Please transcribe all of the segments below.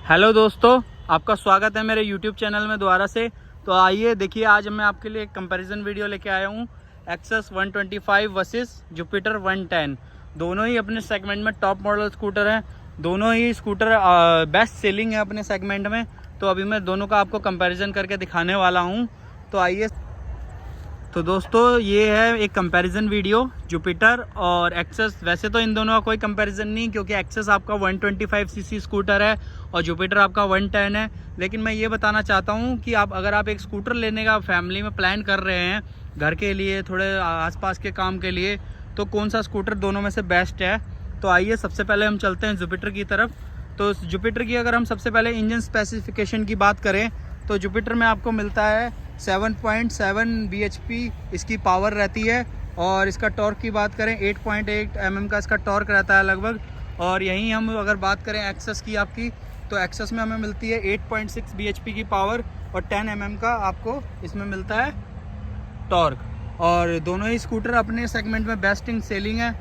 Hello दोस्तों, आपका स्वागत है मेरे YouTube चैनल में दोबारा से। तो आइए देखिए, आज मैं आपके लिए एक कंपैरिजन वीडियो लेके आया हूँ एक्सेस 125 वर्सेस जुपिटर 110। दोनों ही अपने सेगमेंट में टॉप मॉडल स्कूटर हैं। दोनों ही स्कूटर बेस्ट सेलिंग है अपने सेगमेंट में। तो अभी मैं दोनों का आपको कंपैरिजन करके दिखाने वाला हूँ। तो आइए। तो दोस्तों, ये है एक कंपैरिजन वीडियो जुपिटर और एक्सेस। वैसे तो इन दोनों का कोई कंपैरिजन नहीं, क्योंकि एक्सेस आपका 125 सीसी स्कूटर है और जुपिटर आपका 110 है। लेकिन मैं ये बताना चाहता हूँ कि अगर आप एक स्कूटर लेने का फैमिली में प्लान कर रहे हैं घर के लिए, थोड़े आसपास के काम के लिए, तो कौन सा स्कूटर दोनों में से बेस्ट है। तो आइए सबसे पहले हम चलते हैं जुपिटर की तरफ। तो जुपिटर की अगर हम सबसे पहले इंजन स्पेसिफिकेशन की बात करें तो जुपिटर में आपको मिलता है 7.7 bhp इसकी पावर रहती है। और इसका टॉर्क की बात करें 8.8 mm का इसका टॉर्क रहता है लगभग। और यहीं हम अगर बात करें एक्सेस की आपकी, तो एक्सेस में हमें मिलती है 8.6 bhp की पावर और 10 mm का आपको इसमें मिलता है टॉर्क। और दोनों ही स्कूटर अपने सेगमेंट में बेस्ट इन सेलिंग है।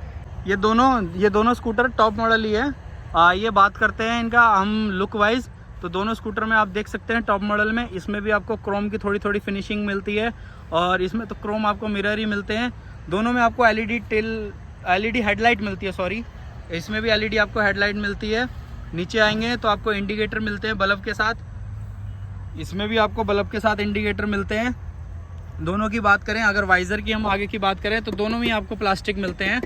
ये दोनों स्कूटर टॉप मॉडल ही है। ये बात करते हैं इनका हम लुक वाइज। तो दोनों स्कूटर में आप देख सकते हैं टॉप मॉडल में इसमें भी आपको क्रोम की थोड़ी थोड़ी फिनिशिंग मिलती है, और इसमें तो क्रोम आपको मिरर ही मिलते हैं। दोनों में आपको एलईडी हेडलाइट मिलती है, सॉरी, इसमें भी एलईडी आपको हेडलाइट मिलती है। नीचे आएंगे तो आपको इंडिकेटर मिलते हैं बल्ब के साथ। इसमें भी आपको बल्ब के साथ इंडिकेटर मिलते हैं। दोनों की बात करें, अगर वाइजर की हम आगे की बात करें तो दोनों में आपको प्लास्टिक मिलते हैं।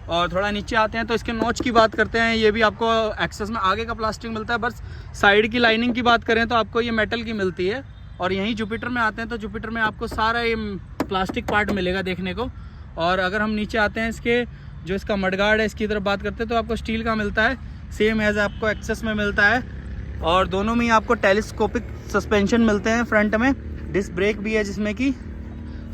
और थोड़ा नीचे आते हैं तो इसके नॉच की बात करते हैं। ये भी आपको एक्सेस में आगे का प्लास्टिक मिलता है, बस साइड की लाइनिंग की बात करें तो आपको ये मेटल की मिलती है। और यहीं जुपिटर में आते हैं तो जुपिटर में आपको सारा ये प्लास्टिक पार्ट मिलेगा देखने को। और अगर हम नीचे आते हैं इसके जो इसका मडगार्ड है, इसकी तरफ बात करते हैं तो आपको स्टील का मिलता है, सेम एज आपको एक्सेस में मिलता है। और दोनों में ही आपको टेलीस्कोपिक सस्पेंशन मिलते हैं फ्रंट में। डिस्क ब्रेक भी है जिसमें कि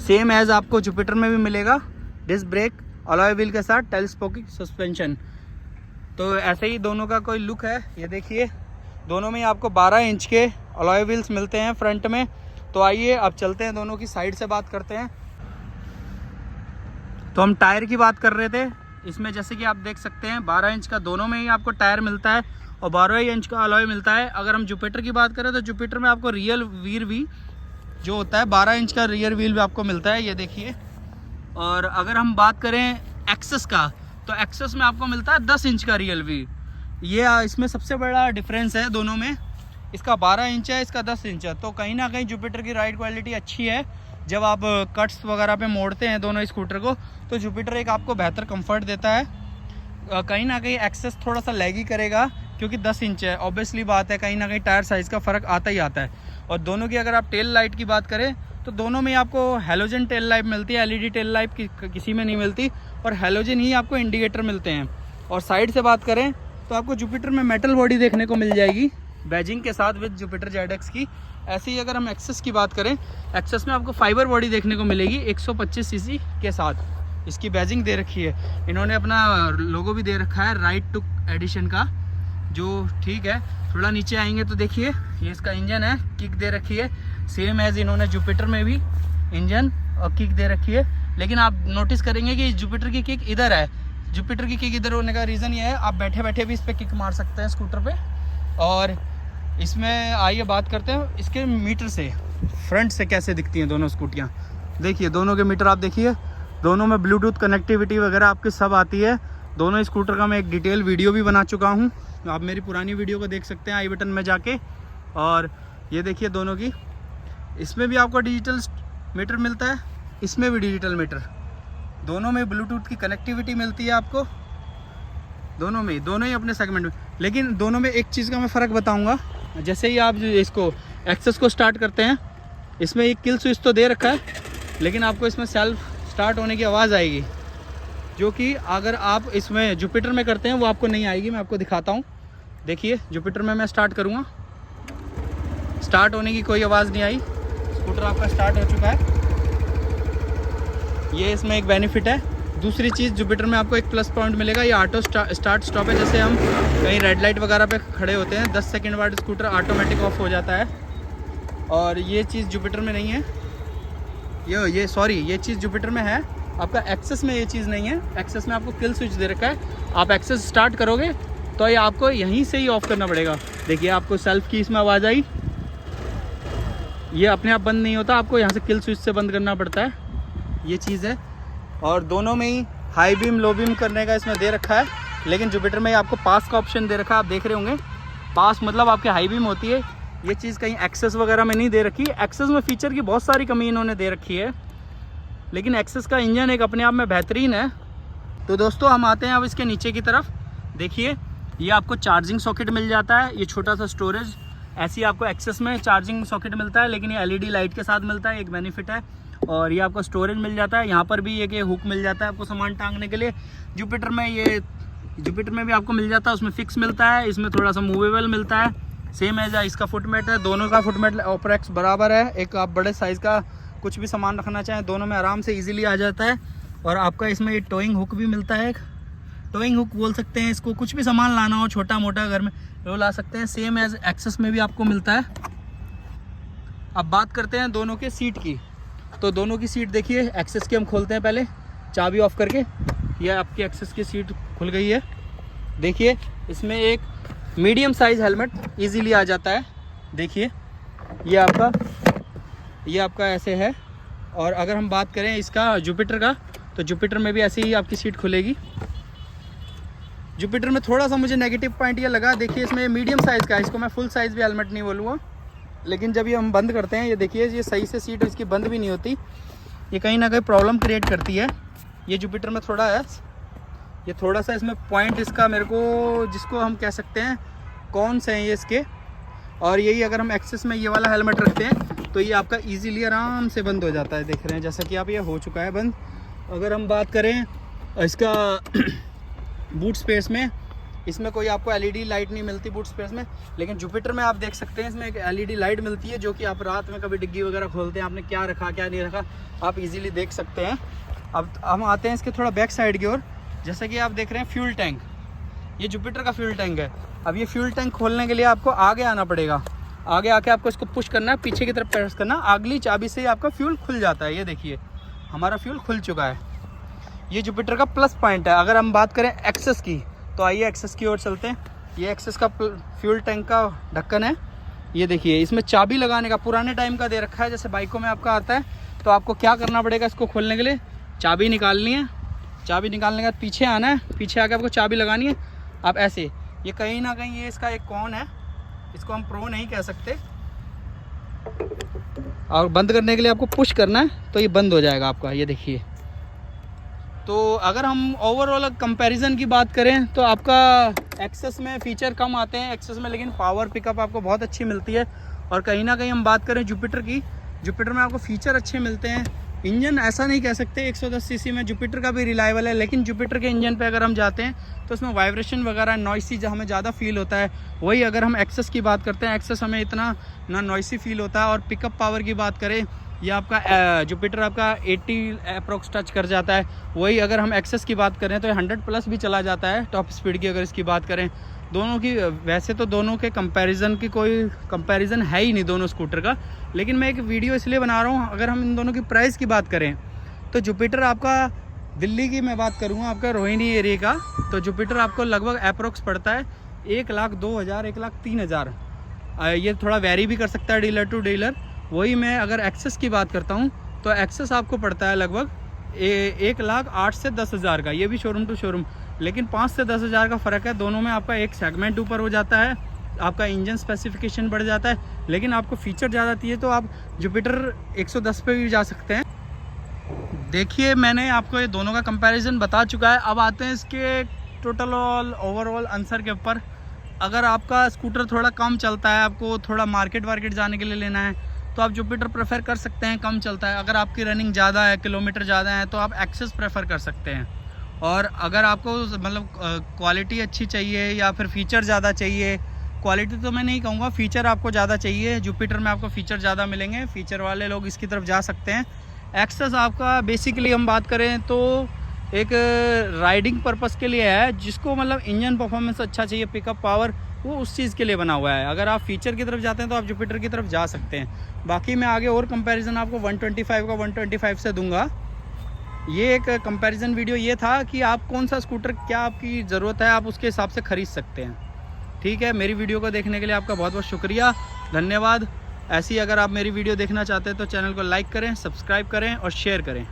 सेम एज आपको जुपिटर में भी मिलेगा, डिस्क ब्रेक अलॉय व्हील के साथ टेलीस्कोपिक सस्पेंशन। तो ऐसे ही दोनों का कोई लुक है। ये देखिए, दोनों में आपको 12 इंच के अलॉय व्हील्स मिलते हैं फ्रंट में। तो आइए अब चलते हैं दोनों की साइड से बात करते हैं। तो हम टायर की बात कर रहे थे। इसमें जैसे कि आप देख सकते हैं 12 इंच का दोनों में ही आपको टायर मिलता है और 12 इंच का अलॉय मिलता है। अगर हम जुपिटर की बात करें तो जुपिटर में आपको रियल व्हील भी जो होता है 12 इंच का रियर व्हील भी आपको मिलता है, ये देखिए। और अगर हम बात करें एक्सेस का, तो एक्सेस में आपको मिलता है 10 इंच का रियल व्हील। ये इसमें सबसे बड़ा डिफरेंस है दोनों में। इसका 12 इंच है, इसका 10 इंच है। तो कहीं ना कहीं जुपिटर की राइड क्वालिटी अच्छी है। जब आप कट्स वगैरह पे मोड़ते हैं दोनों स्कूटर को, तो जुपिटर एक आपको बेहतर कंफर्ट देता है। कहीं ना कहीं एक्सेस थोड़ा सा लैगी करेगा क्योंकि 10 इंच है। ऑब्वियसली बात है, कहीं ना कहीं टायर साइज़ का फ़र्क आता ही आता है। और दोनों की अगर आप टेल लाइट की बात करें तो दोनों में आपको हेलोजन टेल लाइट मिलती है, एलईडी टेल लाइट किसी में नहीं मिलती, और हेलोजन ही आपको इंडिकेटर मिलते हैं। और साइड से बात करें तो आपको जुपिटर में मेटल बॉडी देखने को मिल जाएगी बैजिंग के साथ विद जुपिटर जेडएक्स की। ऐसे ही अगर हम एक्सेस की बात करें, एक्सेस में आपको फाइबर बॉडी देखने को मिलेगी 125 सीसी के साथ। इसकी बैजिंग दे रखी है, इन्होंने अपना लोगो भी दे रखा है राइट टू एडिशन का, जो ठीक है। थोड़ा नीचे आएंगे तो देखिए, ये इसका इंजन है, किक दे रखी है सेम एज इन्होंने जुपिटर में भी इंजन और किक दे रखी है। लेकिन आप नोटिस करेंगे कि जुपिटर की किक इधर है। जुपिटर की किक इधर होने का रीज़न ये है, आप बैठे बैठे भी इस पर किक मार सकते हैं स्कूटर पे। और इसमें आइए बात करते हैं इसके मीटर से, फ्रंट से कैसे दिखती हैं दोनों स्कूटियाँ। देखिए दोनों के मीटर आप देखिए, दोनों में ब्लूटूथ कनेक्टिविटी वगैरह आपकी सब आती है। दोनों स्कूटर का मैं एक डिटेल वीडियो भी बना चुका हूँ, आप मेरी पुरानी वीडियो को देख सकते हैं आई बटन में जाके। और ये देखिए दोनों की, इसमें भी आपको डिजिटल मीटर मिलता है, इसमें भी डिजिटल मीटर। दोनों में ब्लूटूथ की कनेक्टिविटी मिलती है आपको, दोनों ही अपने सेगमेंट में। लेकिन दोनों में एक चीज़ का मैं फ़र्क बताऊंगा। जैसे ही आप इसको एक्सेस को स्टार्ट करते हैं, इसमें एक किल स्विच तो दे रखा है, लेकिन आपको इसमें सेल्फ स्टार्ट होने की आवाज़ आएगी, जो कि अगर आप इसमें जुपिटर में करते हैं वो आपको नहीं आएगी। मैं आपको दिखाता हूँ, देखिए जुपिटर में मैं स्टार्ट करूँगा, स्टार्ट होने की कोई आवाज़ नहीं आई, स्कूटर आपका स्टार्ट हो चुका है। ये इसमें एक बेनिफिट है। दूसरी चीज़, जुपिटर में आपको एक प्लस पॉइंट मिलेगा, ये ऑटो स्टार्ट स्टॉप है। जैसे हम कहीं रेड लाइट वगैरह पे खड़े होते हैं, 10 सेकंड बाद स्कूटर ऑटोमेटिक ऑफ हो जाता है। और ये चीज़ जुपिटर में नहीं है। ये चीज़ जुपिटर में है, आपका एक्सेस में ये चीज़ नहीं है। एक्सेस में आपको किल स्विच दे रखा है, आप एक्सेस स्टार्ट करोगे तो ये आपको यहीं से ही ऑफ़ करना पड़ेगा। देखिए आपको सेल्फ की इसमें आवाज़ आई, ये अपने आप बंद नहीं होता, आपको यहाँ से किल स्विच से बंद करना पड़ता है, ये चीज़ है। और दोनों में ही हाई बीम लो बीम करने का इसमें दे रखा है, लेकिन जुपिटर में आपको पास का ऑप्शन दे रखा है, आप देख रहे होंगे। पास मतलब आपकी हाई बीम होती है, ये चीज़ कहीं एक्सेस वगैरह में नहीं दे रखी। एक्सेस में फ़ीचर की बहुत सारी कमी इन्होंने दे रखी है, लेकिन एक्सेस का इंजन एक अपने आप में बेहतरीन है। तो दोस्तों हम आते हैं अब इसके नीचे की तरफ। देखिए ये आपको चार्जिंग सॉकेट मिल जाता है, ये छोटा सा स्टोरेज। ऐसी आपको एक्सेस में चार्जिंग सॉकेट मिलता है, लेकिन ये LED लाइट के साथ मिलता है, एक बेनिफिट है। और ये आपको स्टोरेज मिल जाता है, यहाँ पर भी एक ये हुक मिल जाता है आपको सामान टांगने के लिए। जुपिटर में भी आपको मिल जाता है, उसमें फिक्स मिलता है, इसमें थोड़ा सा मूवेबल मिलता है। सेम एज इसका फुटमेट है, दोनों का फुटमेट ऑपरेक्स बराबर है। एक आप बड़े साइज़ का कुछ भी सामान रखना चाहें, दोनों में आराम से ईजिली आ जाता है। और आपका इसमें ये टोइंग हुक भी मिलता है, टोइंग हुक बोल सकते हैं इसको, कुछ भी सामान लाना हो छोटा मोटा घर में वो ला सकते हैं। सेम एज एक्सेस में भी आपको मिलता है। अब बात करते हैं दोनों के सीट की। तो दोनों की सीट देखिए, एक्सेस की हम खोलते हैं पहले चाबी ऑफ करके। ये आपकी एक्सेस की सीट खुल गई है। देखिए इसमें एक मीडियम साइज़ हेलमेट इजीली आ जाता है। देखिए ये आपका ऐसे है। और अगर हम बात करें इसका जुपिटर का, तो जुपिटर में भी ऐसे ही आपकी सीट खुलेगी। जुपिटर में थोड़ा सा मुझे नेगेटिव पॉइंट ये लगा, देखिए इसमें मीडियम साइज़ का है, इसको मैं फुल साइज़ भी हेलमेट नहीं बोलूँगा, लेकिन जब ये हम बंद करते हैं, ये देखिए ये सही से सीट इसकी बंद भी नहीं होती, ये कहीं ना कहीं प्रॉब्लम क्रिएट करती है। ये जुपिटर में थोड़ा है, ये थोड़ा सा इसमें पॉइंट इसका मेरे को, जिसको हम कह सकते हैं कौन से हैं ये इसके। और यही अगर हम एक्सेस में ये वाला हेलमेट रखते हैं तो ये आपका इजीली आराम से बंद हो जाता है। देख रहे हैं जैसा कि आप, ये हो चुका है बंद। अगर हम बात करें इसका बूट स्पेस में, इसमें कोई आपको LED लाइट नहीं मिलती बूट स्पेस में, लेकिन जुपिटर में आप देख सकते हैं इसमें एक LED लाइट मिलती है, जो कि आप रात में कभी डिग्गी वगैरह खोलते हैं, आपने क्या रखा क्या नहीं रखा आप इजीली देख सकते हैं। अब हम आते हैं इसके थोड़ा बैक साइड की ओर। जैसे कि आप देख रहे हैं फ्यूल टैंक, ये जुपिटर का फ्यूल टैंक है। अब ये फ्यूल टैंक खोलने के लिए आपको आगे आना पड़ेगा, आगे आके आपको इसको पुश करना है, पीछे की तरफ प्रेस करना, अगली चाबी से ही आपका फ्यूल खुल जाता है। ये देखिए हमारा फ्यूल खुल चुका है। ये जुपिटर का प्लस पॉइंट है। अगर हम बात करें एक्सेस की, तो आइए एक्सेस की ओर चलते हैं। ये एक्सेस का फ्यूल टैंक का ढक्कन है। ये देखिए इसमें चाबी लगाने का पुराने टाइम का दे रखा है, जैसे बाइकों में आपका आता है। तो आपको क्या करना पड़ेगा, इसको खोलने के लिए चाबी निकालनी है। चाबी निकालने के बाद पीछे आना है, पीछे आके आपको चाबी लगानी है। आप ऐसे, ये कहीं ना कहीं ये इसका एक कौन है, इसको हम प्रो नहीं कह सकते। और बंद करने के लिए आपको पुश करना है, तो ये बंद हो जाएगा आपका। ये देखिए, तो अगर हम ओवरऑल कंपैरिजन की बात करें तो आपका एक्सेस में फ़ीचर कम आते हैं एक्सेस में, लेकिन पावर पिकअप आपको बहुत अच्छी मिलती है। और कहीं ना कहीं हम बात करें जुपिटर की, जुपिटर में आपको फ़ीचर अच्छे मिलते हैं। इंजन ऐसा नहीं कह सकते, 110 सीसी में जुपिटर का भी रिलायबल है, लेकिन जुपिटर के इंजन पे अगर हम जाते हैं तो उसमें वाइब्रेशन वगैरह नॉइसी हमें ज़्यादा फील होता है। वही अगर हम एक्सेस की बात करते हैं, एक्सेस हमें इतना ना नॉइसी फील होता है। और पिकअप पावर की बात करें, ये आपका जुपिटर आपका 80 अप्रोक्स टच कर जाता है। वही अगर हम एक्सेस की बात करें तो 100 प्लस भी चला जाता है टॉप स्पीड की। अगर इसकी बात करें दोनों की, वैसे तो दोनों के कंपैरिजन की कोई कंपैरिजन है ही नहीं दोनों स्कूटर का, लेकिन मैं एक वीडियो इसलिए बना रहा हूँ। अगर हम इन दोनों की प्राइस की बात करें तो जुपिटर आपका, दिल्ली की मैं बात करूँगा आपका रोहिणी एरिया का, तो जुपिटर आपको लगभग अप्रोक्स पड़ता है 1,02,000 1,03,000। ये थोड़ा वेरी भी कर सकता है डीलर टू डीलर। वही मैं अगर एक्सेस की बात करता हूँ तो एक्सेस आपको पड़ता है लगभग 1,08,000 से 10,000 का, ये भी शोरूम टू शोरूम, लेकिन 5 से 10,000 का फ़र्क है। दोनों में आपका एक सेगमेंट ऊपर हो जाता है, आपका इंजन स्पेसिफिकेशन बढ़ जाता है, लेकिन आपको फीचर ज़्यादा चाहिए तो आप जुपिटर 110 पे भी जा सकते हैं। देखिए मैंने आपको ये दोनों का कंपैरिजन बता चुका है। अब आते हैं इसके टोटल ओवरऑल आंसर के ऊपर। अगर आपका स्कूटर थोड़ा कम चलता है, आपको थोड़ा मार्केट वार्केट जाने के लिए लेना है, तो आप जुपिटर प्रेफर कर सकते हैं, कम चलता है। अगर आपकी रनिंग ज़्यादा है, किलोमीटर ज़्यादा है, तो आप एक्सेस प्रेफर कर सकते हैं। और अगर आपको मतलब क्वालिटी अच्छी चाहिए या फिर फ़ीचर ज़्यादा चाहिए, क्वालिटी तो मैं नहीं कहूँगा, फ़ीचर आपको ज़्यादा चाहिए, जुपिटर में आपको फ़ीचर ज़्यादा मिलेंगे, फ़ीचर वाले लोग इसकी तरफ जा सकते हैं। एक्सेस आपका बेसिकली हम बात करें तो एक राइडिंग पर्पस के लिए है, जिसको मतलब इंजन परफॉर्मेंस अच्छा चाहिए, पिकअप पावर, वो उस चीज़ के लिए बना हुआ है। अगर आप फीचर की तरफ जाते हैं तो आप जुपिटर की तरफ जा सकते हैं। बाकी मैं आगे और कंपैरिजन आपको 125 का 125 से दूंगा। ये एक कंपैरिजन वीडियो ये था कि आप कौन सा स्कूटर क्या आपकी ज़रूरत है आप उसके हिसाब से ख़रीद सकते हैं। ठीक है, मेरी वीडियो को देखने के लिए आपका बहुत बहुत शुक्रिया, धन्यवाद। ऐसी अगर आप मेरी वीडियो देखना चाहते हैं तो चैनल को लाइक करें, सब्सक्राइब करें और शेयर करें।